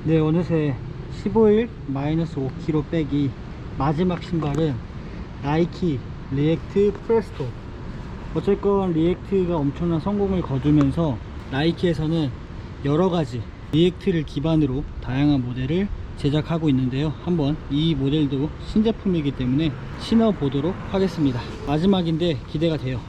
네, 어느새 15일 마이너스 5kg 빼기 마지막 신발은 나이키 리액트 프레스토. 어쨌건 리액트가 엄청난 성공을 거두면서 나이키에서는 여러가지 리액트를 기반으로 다양한 모델을 제작하고 있는데요, 한번 이 모델도 신제품이기 때문에 신어보도록 하겠습니다. 마지막인데 기대가 돼요.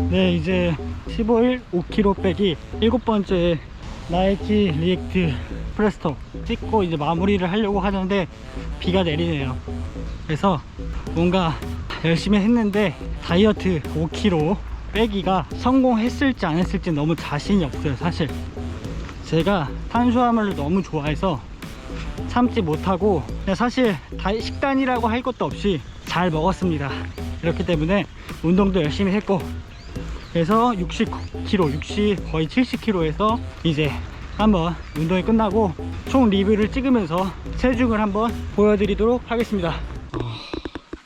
네, 이제 15일 5kg 빼기 7번째 나이키 리액트 프레스토 찍고 이제 마무리를 하려고 하는데 비가 내리네요. 그래서 뭔가 열심히 했는데 다이어트 5kg 빼기가 성공했을지 안 했을지 너무 자신이 없어요. 사실 제가 탄수화물을 너무 좋아해서 참지 못하고 그냥 사실 식단이라고 할 것도 없이 잘 먹었습니다. 그렇기 때문에 운동도 열심히 했고, 그래서 69kg, 거의 70kg에서 이제 한번 운동이 끝나고 총 리뷰를 찍으면서 체중을 한번 보여드리도록 하겠습니다.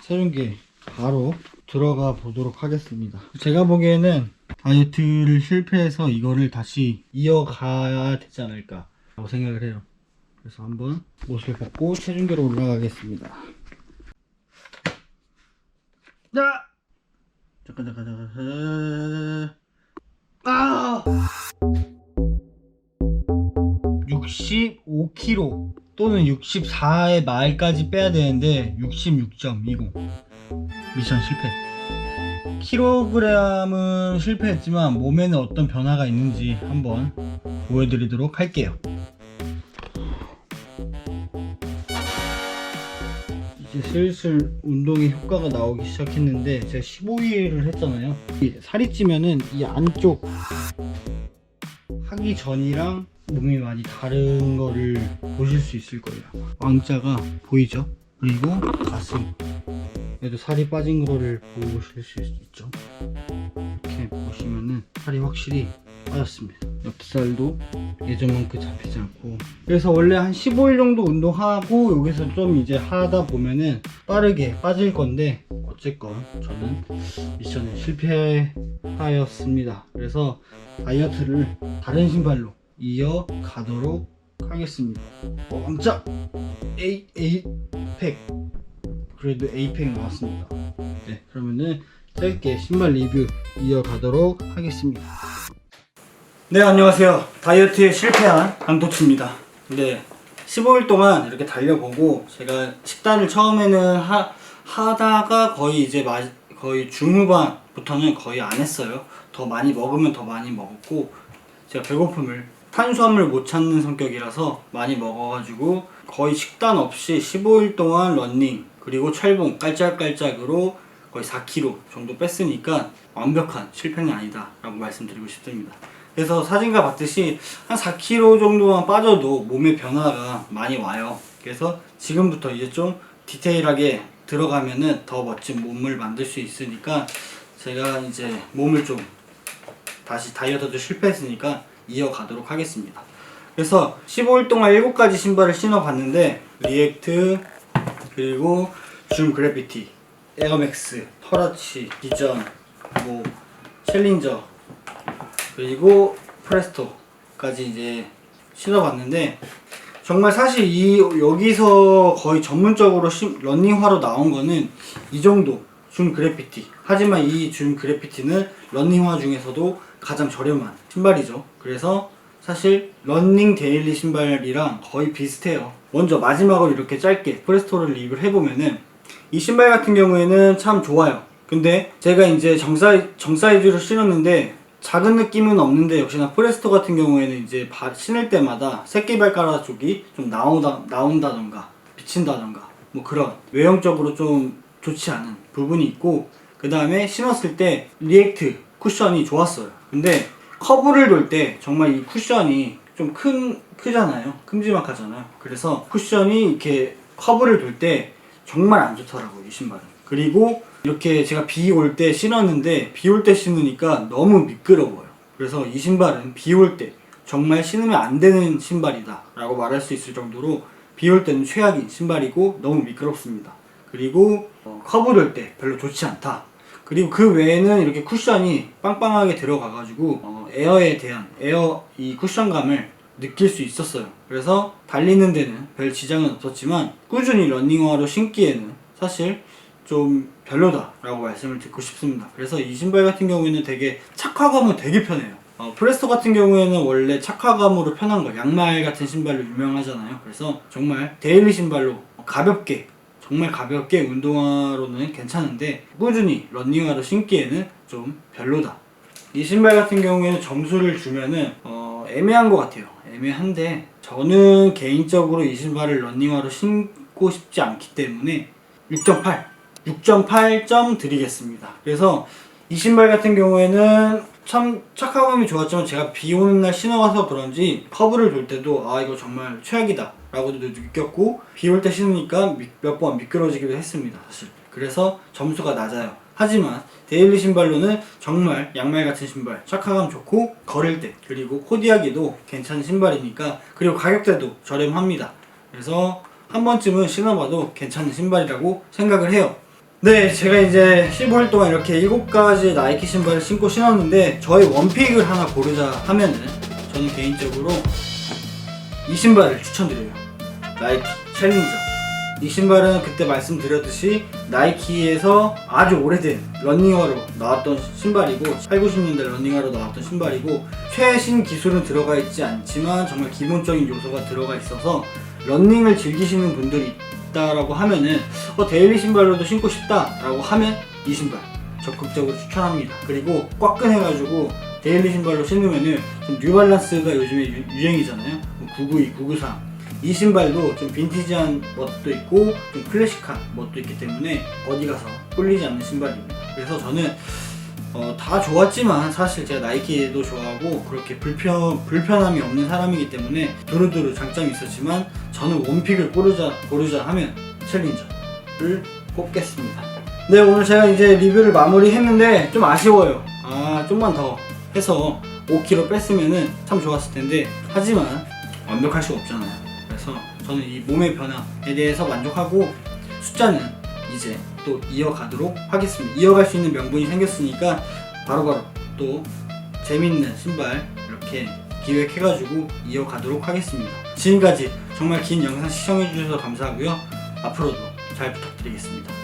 체중계 바로 들어가 보도록 하겠습니다. 제가 보기에는 다이어트를 실패해서 이거를 다시 이어가야 되지 않을까 라고 생각을 해요. 그래서 한번 옷을 벗고 체중계로 올라가겠습니다. 자! 잠깐. 65kg 또는 64의 마일까지 빼야 되는데 66.20 미션 실패. 킬로그램은 실패했지만 몸에는 어떤 변화가 있는지 한번 보여드리도록 할게요. 이제 슬슬 운동의 효과가 나오기 시작했는데, 제가 15일을 했잖아요. 살이 찌면은 이 안쪽 하기 전이랑 몸이 많이 다른 거를 보실 수 있을 거예요. 왕자가 보이죠? 그리고 가슴, 얘도 살이 빠진 거를 보실 수 있죠. 이렇게 보시면은 살이 확실히 빠졌습니다. 옆살도 예전만큼 잡히지 않고. 그래서 원래 한 15일 정도 운동하고 여기서 좀 이제 하다 보면은 빠르게 빠질 건데, 어쨌건 저는 미션에 실패하였습니다. 그래서 다이어트를 다른 신발로 이어가도록 하겠습니다. 왕자 에이팩, 그래도 에이팩 나왔습니다. 네, 그러면은 짧게 신발 리뷰 이어가도록 하겠습니다. 네, 안녕하세요. 다이어트에 실패한 강도치입니다. 근데 15일 동안 이렇게 달려보고, 제가 식단을 처음에는 하다가 거의 이제 거의 중후반부터는 거의 안 했어요. 더 많이 먹으면 더 많이 먹었고, 제가 배고픔을, 탄수화물 못 찾는 성격이라서 많이 먹어가지고 거의 식단 없이 15일 동안 러닝 그리고 철봉 깔짝깔짝으로 거의 4kg 정도 뺐으니까 완벽한 실패는 아니다 라고 말씀드리고 싶습니다. 그래서 사진과 봤듯이 한 4kg 정도만 빠져도 몸의 변화가 많이 와요. 그래서 지금부터 이제 좀 디테일하게 들어가면은 더 멋진 몸을 만들 수 있으니까, 제가 이제 몸을 좀 다시, 다이어트도 실패했으니까 이어가도록 하겠습니다. 그래서 15일 동안 7가지 신발을 신어봤는데, 리액트, 그리고 줌 그래피티, 에어맥스, 터라치, 비전, 뭐 챌린저, 그리고 프레스토까지 이제 신어봤는데, 정말 사실 여기서 거의 전문적으로 러닝화로 나온 거는 이 정도 줌 그래피티. 하지만 이 줌 그래피티는 러닝화 중에서도 가장 저렴한 신발이죠. 그래서 사실 러닝 데일리 신발이랑 거의 비슷해요. 먼저 마지막으로 이렇게 짧게 프레스토를 리뷰를 해보면은, 이 신발 같은 경우에는 참 좋아요. 근데 제가 이제 정사이즈로 신었는데 작은 느낌은 없는데, 역시나 프레스토 같은 경우에는 이제 신을 때마다 새끼발가락 쪽이 좀 나온다던가 비친다던가 뭐 그런 외형적으로 좀 좋지 않은 부분이 있고, 그 다음에 신었을 때 리액트 쿠션이 좋았어요. 근데 커브를 돌 때 정말 이 쿠션이 좀 크잖아요. 큼지막하잖아요. 그래서 쿠션이 이렇게 커브를 돌 때 정말 안 좋더라고요, 이 신발은. 그리고 이렇게 제가 비 올 때 신었는데, 비 올 때 신으니까 너무 미끄러워요. 그래서 이 신발은 비 올 때 정말 신으면 안 되는 신발이다 라고 말할 수 있을 정도로 비 올 때는 최악인 신발이고 너무 미끄럽습니다. 그리고 커브 돌 때 별로 좋지 않다. 그리고 그 외에는 이렇게 쿠션이 빵빵하게 들어가가지고 에어에 대한 이 쿠션감을 느낄 수 있었어요. 그래서 달리는 데는 별 지장은 없었지만 꾸준히 러닝화로 신기에는 사실 좀 별로다라고 말씀을 드리고 싶습니다. 그래서 이 신발 같은 경우에는 되게 착화감은 되게 편해요. 프레스토 같은 경우에는 원래 착화감으로 편한 거, 양말 같은 신발로 유명하잖아요. 그래서 정말 데일리 신발로 가볍게, 정말 가볍게 운동화로는 괜찮은데 꾸준히 러닝화로 신기에는 좀 별로다. 이 신발 같은 경우에는 점수를 주면은 애매한 것 같아요. 애매한데 저는 개인적으로 이 신발을 러닝화로 신고 싶지 않기 때문에 6.8점 드리겠습니다. 그래서 이 신발 같은 경우에는 참 착화감이 좋았지만 제가 비 오는 날 신어와서 그런지 커브를 돌 때도 이거 정말 최악이다 라고도 느꼈고, 비 올 때 신으니까 몇 번 미끄러지기도 했습니다, 사실. 그래서 점수가 낮아요. 하지만 데일리 신발로는 정말 양말 같은 신발, 착화감 좋고 걸을 때, 그리고 코디하기도 괜찮은 신발이니까, 그리고 가격대도 저렴합니다. 그래서 한 번쯤은 신어봐도 괜찮은 신발이라고 생각을 해요. 네, 제가 이제 15일 동안 이렇게 7가지 나이키 신발을 신고 신었는데, 저의 원픽을 하나 고르자 하면은 저는 개인적으로 이 신발을 추천드려요. 나이키 챌린저. 이 신발은 그때 말씀드렸듯이 나이키에서 아주 오래된 러닝화로 나왔던 신발이고, 8, 90년대 러닝화로 나왔던 신발이고, 최신 기술은 들어가 있지 않지만 정말 기본적인 요소가 들어가 있어서 러닝을 즐기시는 분들이 있다라고 하면은 데일리 신발로도 신고 싶다라고 하면 이 신발 적극적으로 추천합니다. 그리고 꽉끈해가지고 데일리 신발로 신으면은 좀 뉴발란스가 요즘에 유행이잖아요. 992, 993. 이 신발도 좀 빈티지한 멋도 있고 좀 클래식한 멋도 있기 때문에 어디 가서 꿀리지 않는 신발입니다. 그래서 저는 다 좋았지만 사실 제가 나이키도 좋아하고 그렇게 불편함이 없는 사람이기 때문에 두루두루 장점이 있었지만, 저는 원픽을 고르자 하면 챌린저를 꼽겠습니다. 네, 오늘 제가 이제 리뷰를 마무리했는데 좀 아쉬워요. 좀만 더 해서 5kg 뺐으면은 참 좋았을 텐데, 하지만 완벽할 수가 없잖아요. 그래서 저는 이 몸의 변화에 대해서 만족하고 숫자는 이제 또 이어가도록 하겠습니다. 이어갈 수 있는 명분이 생겼으니까 바로바로 또 재밌는 신발 이렇게 기획해가지고 이어가도록 하겠습니다. 지금까지 정말 긴 영상 시청해주셔서 감사하고요. 앞으로도 잘 부탁드리겠습니다.